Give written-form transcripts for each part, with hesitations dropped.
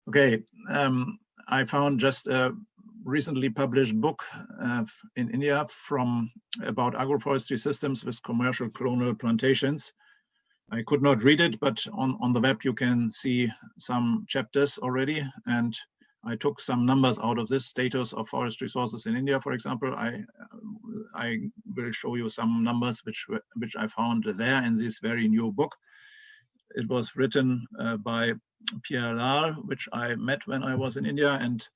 Okay, I found just a recently published book in India about agroforestry systems with commercial clonal plantations. I could not read it, but on the web you can see some chapters already, and I took some numbers out of this status of forest resources in India. For example, I will show you some numbers which I found there in this very new book. It was written by Pierre Lal, which I met when I was in India, and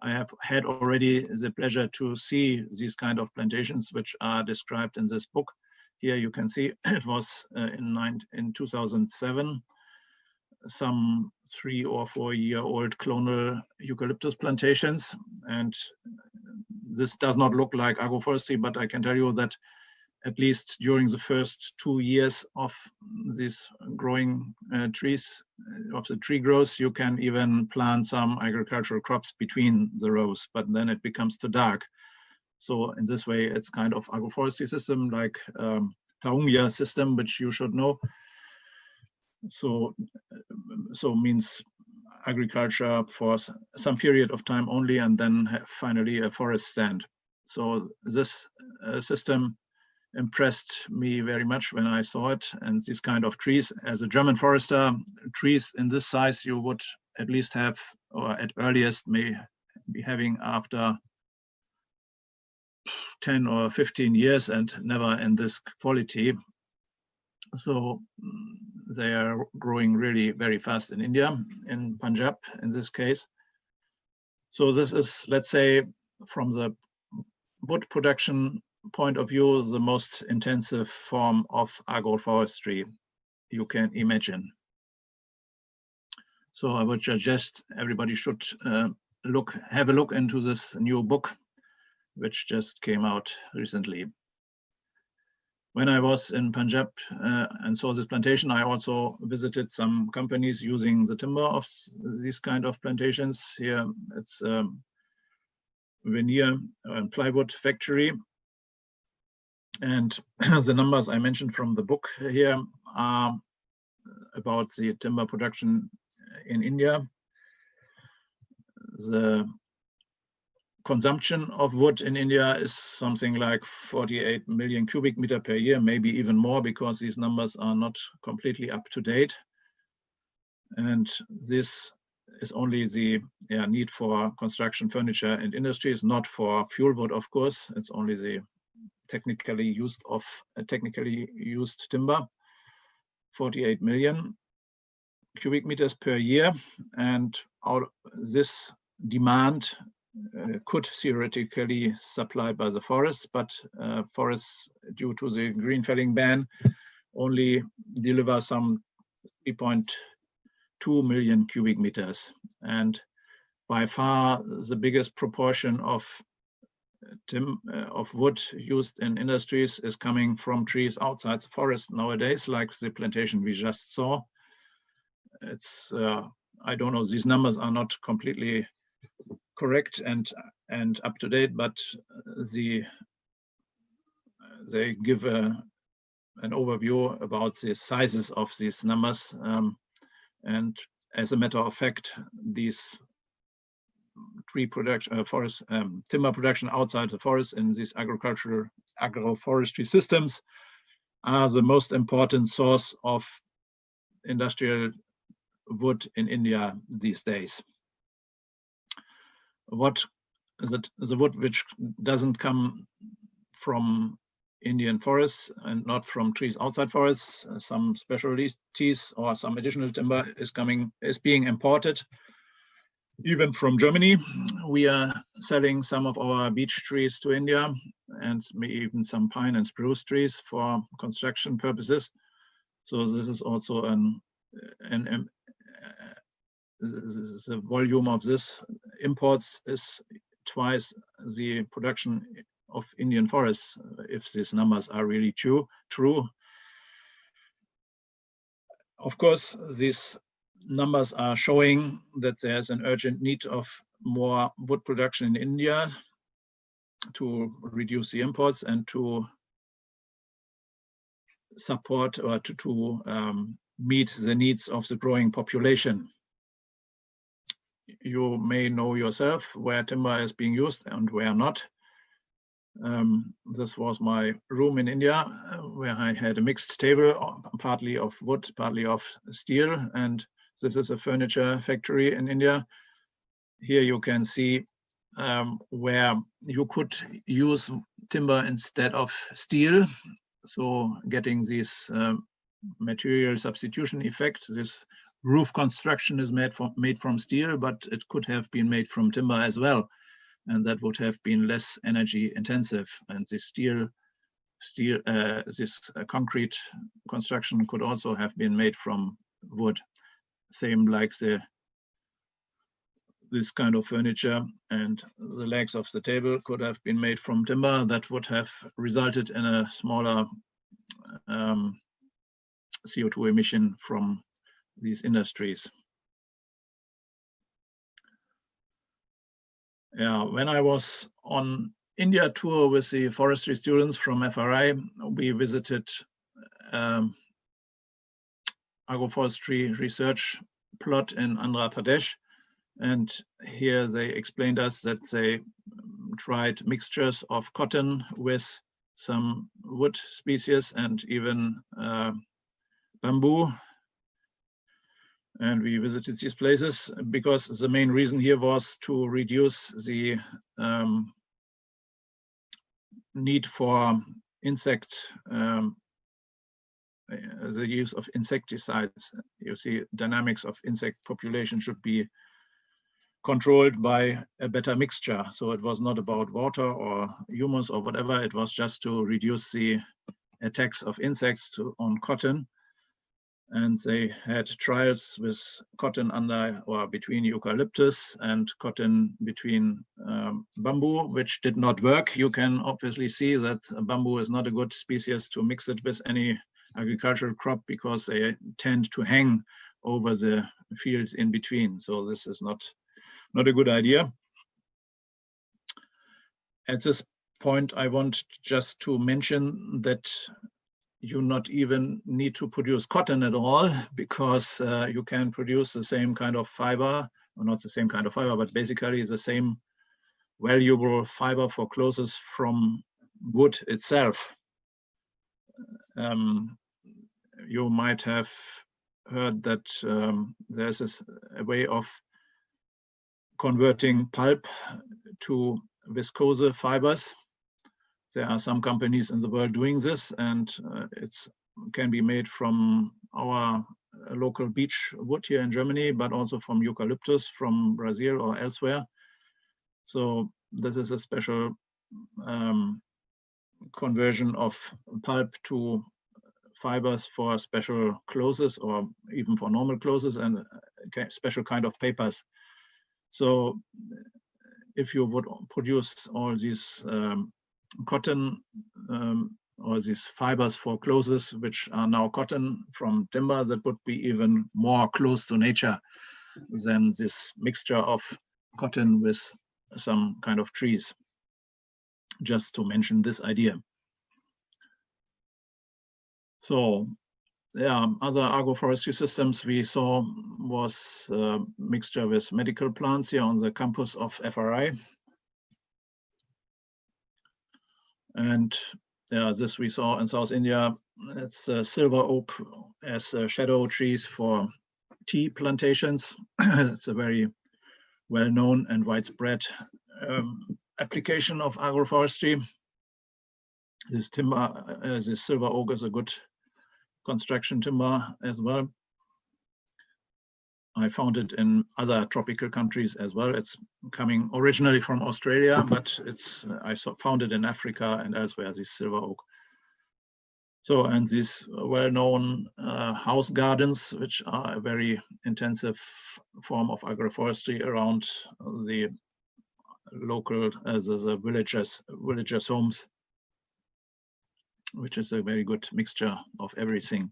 I have had already the pleasure to see these kind of plantations which are described in this book. Here you can see it was in 2007, some 3 or 4 year old clonal eucalyptus plantations. And this does not look like agroforestry, but I can tell you that at least during the first 2 years of these growing trees, of the tree growth, you can even plant some agricultural crops between the rows, but then it becomes too dark. So in this way, it's kind of agroforestry system like Taungya system, which you should know. So means agriculture for some period of time only, and then finally a forest stand. So this system impressed me very much when I saw it. And these kind of trees, as a German forester, trees in this size you would at least have, or at earliest may be having after 10 or 15 years, and never in this quality. So they are growing really very fast in India, in Punjab in this case. So this is, let's say, from the wood production point of view, the most intensive form of agroforestry you can imagine. So I would suggest everybody should have a look into this new book, which just came out recently. When I was in Punjab and saw this plantation, I also visited some companies using the timber of these kind of plantations. Here it's veneer and plywood factory. And the numbers I mentioned from the book here are about the timber production in India. The consumption of wood in India is something like 48 million cubic meter per year, maybe even more, because these numbers are not completely up to date. And this is only the need for construction, furniture, and industries, not for fuel wood, of course. It's only the technically used timber, 48 million cubic meters per year. And out this demand could theoretically supplied by the forests, but forests, due to the green felling ban, only deliver some 3.2 million cubic meters. And by far the biggest proportion of wood used in industries is coming from trees outside the forest nowadays, like the plantation we just saw. It's I don't know, these numbers are not completely correct and up to date, but they give an overview about the sizes of these numbers. And as a matter of fact, these tree production, timber production outside the forest in these agroforestry systems are the most important source of industrial wood in India these days. What the wood which doesn't come from Indian forests and not from trees outside forests, some specialties or some additional timber is being imported, even from Germany. We are selling some of our beech trees to India, and maybe even some pine and spruce trees for construction purposes. So this is also the volume of this imports is twice the production of Indian forests, if these numbers are really true. Of course, these numbers are showing that there's an urgent need of more wood production in India to reduce the imports and to support or to meet the needs of the growing population. you may know yourself where timber is being used and where not. This was my room in India, where I had a mixed table, partly of wood, partly of steel. And this is a furniture factory in India. Here you can see where you could use timber instead of steel. So getting this material substitution effect. This roof construction is made from steel, but it could have been made from timber as well. And that would have been less energy intensive. And this concrete construction could also have been made from wood. Same like this kind of furniture, and the legs of the table could have been made from timber. That would have resulted in a smaller CO2 emission from these industries. Yeah, when I was on India tour with the forestry students from FRI, we visited agroforestry research plot in Andhra Pradesh. And here they explained us that they tried mixtures of cotton with some wood species and even bamboo. And we visited these places because the main reason here was to reduce the need for the use of insecticides. You see, dynamics of insect population should be controlled by a better mixture. So it was not about water or humus or whatever. It was just to reduce the attacks of insects on cotton. And they had trials with cotton under or between eucalyptus and cotton between bamboo, which did not work. You can obviously see that bamboo is not a good species to mix it with any agricultural crop because they tend to hang over the fields in between. So this is not a good idea. At this point, I want just to mention that you not even need to produce cotton at all, because you can produce the same kind of fiber, or not the same kind of fiber, but basically the same valuable fiber for clothes from wood itself. You might have heard that there's a way of converting pulp to viscose fibers. There are some companies in the world doing this, and it can be made from our local beech wood here in Germany, but also from eucalyptus from Brazil or elsewhere. So this is a special conversion of pulp to fibers for special clothes or even for normal clothes and a special kind of papers. So if you would produce all these cotton or these fibers for clothes, which are now cotton from timber, that would be even more close to nature than this mixture of cotton with some kind of trees. Just to mention this idea. So yeah, other agroforestry systems we saw was a mixture with medical plants here on the campus of FRI. And yeah, this we saw in South India. It's silver oak as shadow trees for tea plantations. It's a very well-known and widespread application of agroforestry. This timber, this silver oak is a good construction timber as well. I found it in other tropical countries as well. It's coming originally from Australia, but I found it in Africa and elsewhere, this silver oak. So, and these well-known house gardens, which are a very intensive form of agroforestry around the local, the villagers' homes, which is a very good mixture of everything.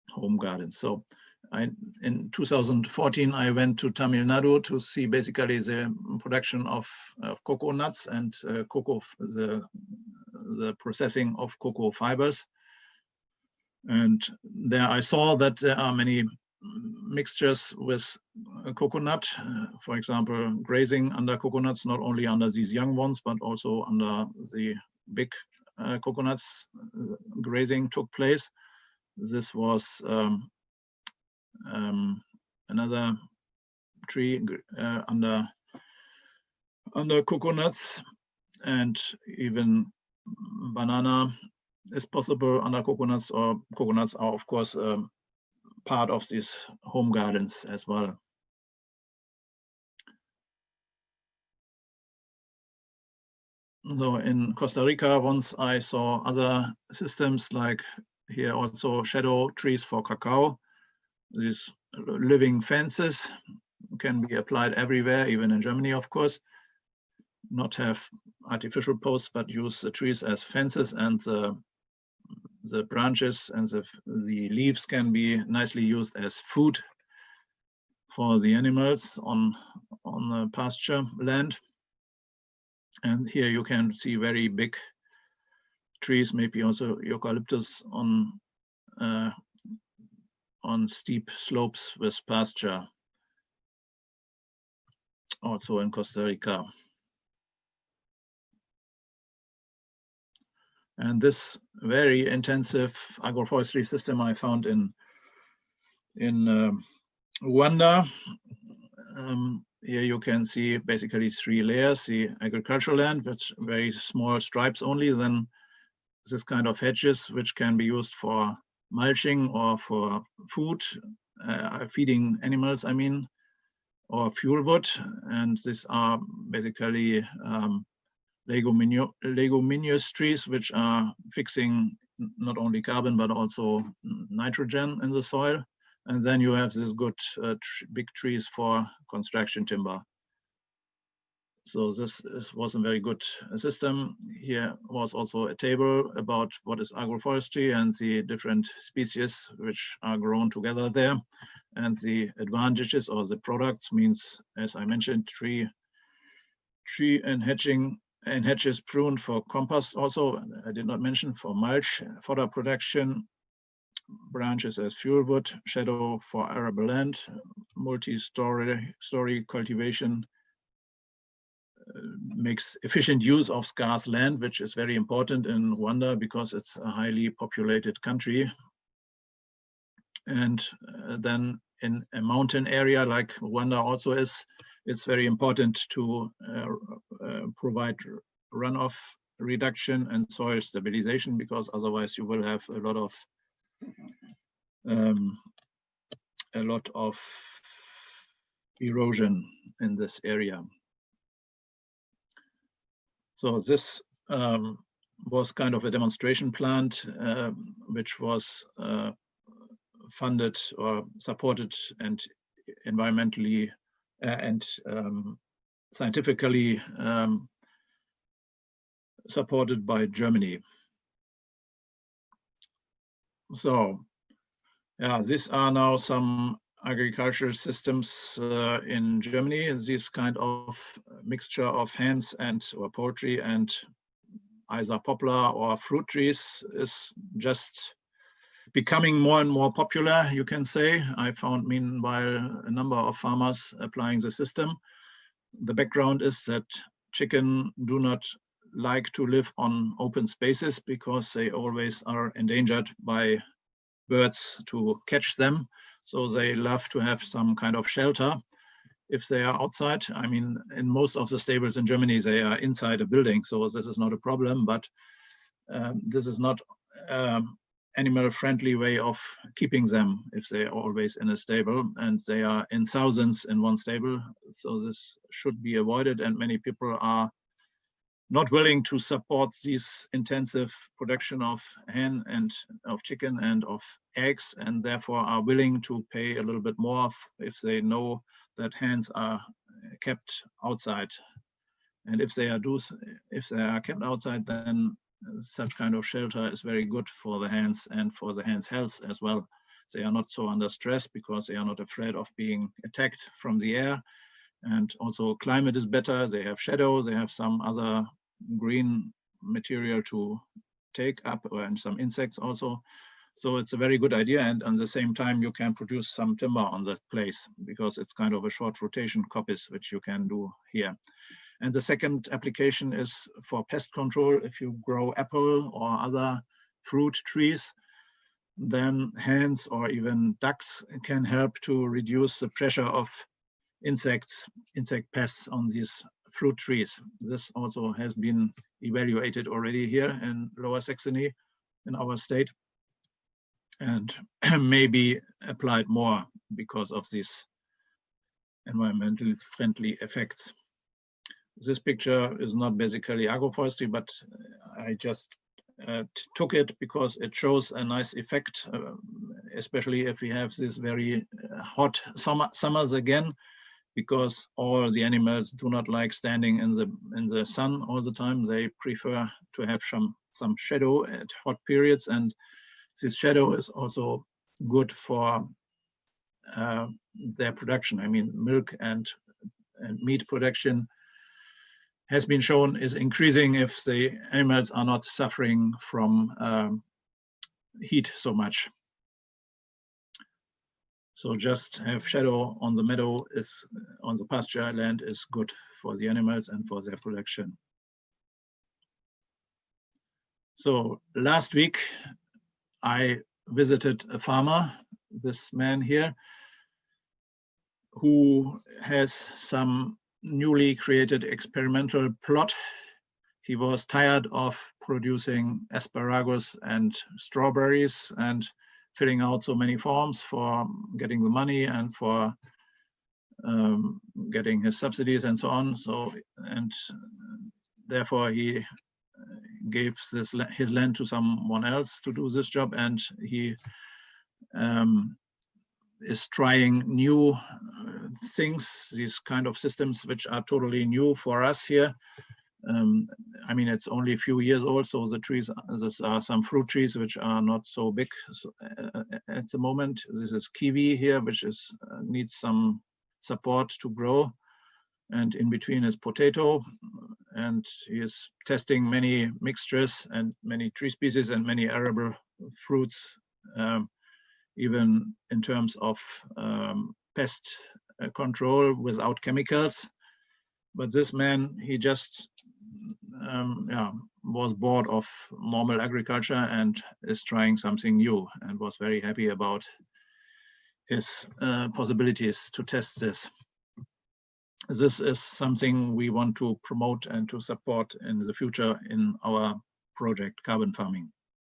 Home gardens. So in 2014, I went to Tamil Nadu to see basically the production of cocoa nuts and cocoa, the processing of cocoa fibers. And there I saw that there are many mixtures with coconut, for example, grazing under coconuts, not only under these young ones, but also under the big coconuts. Grazing took place. This was another tree under coconuts, and even banana is possible under coconuts, or coconuts are of course part of these home gardens as well. So in Costa Rica, once I saw other systems, like here also shadow trees for cacao. These living fences can be applied everywhere, even in Germany, of course. Not have artificial posts, but use the trees as fences, and the branches and the leaves can be nicely used as food for the animals on the pasture land. And here you can see very big trees, maybe also eucalyptus on steep slopes with pasture, also in Costa Rica. And this very intensive agroforestry system I found in Rwanda. Here you can see basically 3 layers: the agricultural land with very small stripes only, then this kind of hedges which can be used for mulching or for food, feeding animals, I mean, or fuel wood. And these are basically leguminous trees which are fixing not only carbon but also nitrogen in the soil. And then you have this good big trees for construction timber. So this was a very good system. Here was also a table about what is agroforestry and the different species which are grown together there. And the advantages or the products means, as I mentioned, tree and hedges pruned for compost also. I did not mention for mulch, fodder production, branches as fuel wood, shadow for arable land, multi-story cultivation, makes efficient use of scarce land, which is very important in Rwanda because it's a highly populated country. And then in a mountain area like Rwanda also is, it's very important to provide runoff reduction and soil stabilization, because otherwise you will have a lot of erosion in this area. So this was kind of a demonstration plant which was funded or supported and environmentally and scientifically supported by Germany. So yeah, these are now some agricultural systems in Germany. This kind of mixture of hens or poultry and either poplar or fruit trees is just becoming more and more popular, you can say. I found meanwhile a number of farmers applying the system. The background is that chicken do not like to live on open spaces because they always are endangered by birds to catch them. So they love to have some kind of shelter if they are outside. I mean, in most of the stables in Germany, they are inside a building, so this is not a problem, but this is not animal-friendly way of keeping them if they are always in a stable, and they are in thousands in one stable. So this should be avoided, and many people are not willing to support this intensive production of hen and of chicken and of eggs, and therefore are willing to pay a little bit more if they know that hens are kept outside. And if they are kept outside, then such kind of shelter is very good for the hens and for the hens' health as well. They are not so under stress because they are not afraid of being attacked from the air. And also climate is better. They have shadow, they have some other green material to take up, and some insects also. So it's a very good idea, and at the same time you can produce some timber on that place because it's kind of a short rotation coppice which you can do here. And the second application is for pest control. If you grow apple or other fruit trees, then hens or even ducks can help to reduce the pressure of insect pests on these fruit trees. This also has been evaluated already here in Lower Saxony in our state, and may be applied more because of these environmentally friendly effects. This picture is not basically agroforestry, but I just took it because it shows a nice effect, especially if we have this very hot summers again, because all the animals do not like standing in the sun all the time. They prefer to have some shadow at hot periods, and this shadow is also good for their production. I mean, milk and meat production has been shown is increasing if the animals are not suffering from heat so much. So just have shadow on the meadow on the pasture land is good for the animals and for their production. So last week I visited a farmer, this man here, who has some newly created experimental plot. He was tired of producing asparagus and strawberries and filling out so many forms for getting the money and for getting his subsidies and so on. So, and therefore he gave his land to someone else to do this job, and he is trying new things, these kind of systems which are totally new for us here. I mean, it's only a few years old, so the trees, there are some fruit trees which are not so big at the moment. This is kiwi here, which needs some support to grow, and in between is potato, and he is testing many mixtures and many tree species and many arable fruits, even in terms of pest control without chemicals. But this man, he just was bored of normal agriculture and is trying something new, and was very happy about his possibilities to test this. This is something we want to promote and to support in the future in our project, carbon farming.